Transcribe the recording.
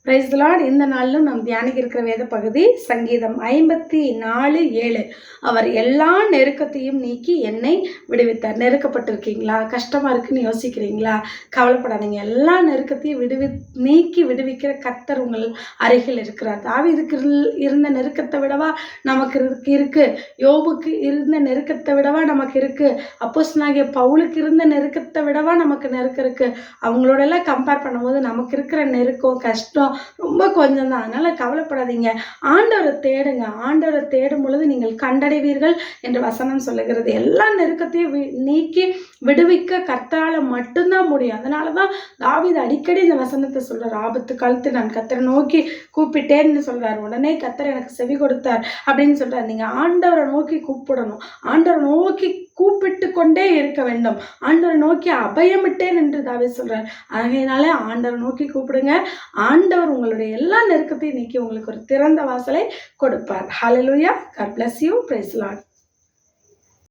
Praise the Lord. இந்த நாளிலும் நாம் தியானிக்க இருக்கிற வேத பகுதி சங்கீதம் 54:7. அவர் எல்லா நெருக்கத்தையும் நீக்கி என்னை விடுவித்தார். நெருக்கப்பட்டிருக்கீங்களா? கஷ்டமா இருக்குன்னு யோசிக்கிறீங்களா? கவலைப்படாதீங்க. எல்லா நெருக்கத்தையும் நீக்கி விடுவிக்கிற கர்த்தர் உங்கள் அருகில் இருக்கிறார். தாவீதுக்கு இருந்த நெருக்கத்தை விடவா நமக்கு இருக்கு? யோபுக்கு இருந்த நெருக்கத்தை விடவா நமக்கு இருக்கு? அப்போஸ்தலனாகிய பவுலுக்கு இருந்த நெருக்கத்தை விடவா நமக்கு நெருக்கம் இருக்கு? அவங்களோட எல்லாம் கம்பேர் பண்ணும்போது நமக்கு இருக்கிற நெருக்கம், கஷ்டம் ரொம்ப கொஞ்சம் தான். அதனால கவலைப்படாதீங்க. ஆண்டவரை தேடுங்க. ஆண்டவரை தேடும் பொழுது நீங்கள் கண்டடைவீர்கள் என்று வசனம் சொல்லுகிறது. எல்லா நெருக்கத்தையும் நீக்கி விடுவிக்க கர்த்தரால மட்டும்தான் முடியும். அதனாலதான் தாவீது அடிக்கடி இந்த வசனத்தை சொல்றார். ஆபத்து காலத்தில் நான் கர்த்தரை நோக்கி கூப்பிட்டேன்னு சொல்றாரு. உடனே கர்த்தர் எனக்கு செவி கொடுத்தார் அப்படின்னு சொல்றாரு. நீங்க ஆண்டவரை நோக்கி கூப்பிடணும். ஆண்டவரை நோக்கி கூப்பிட்டு கொண்டே இருக்க வேண்டும். ஆண்டவரை நோக்கி அபயமிட்டேன் என்று தாவீது சொல்றார். அதனால ஆண்டவரை நோக்கி கூப்பிடுங்க. ஆண்டவர் உங்களுடைய எல்லா நெருக்கத்தையும் நீக்கி உங்களுக்கு ஒரு திறந்த வாசலை கொடுப்பார். ஹல்லேலூயா. God bless you. Praise the Lord.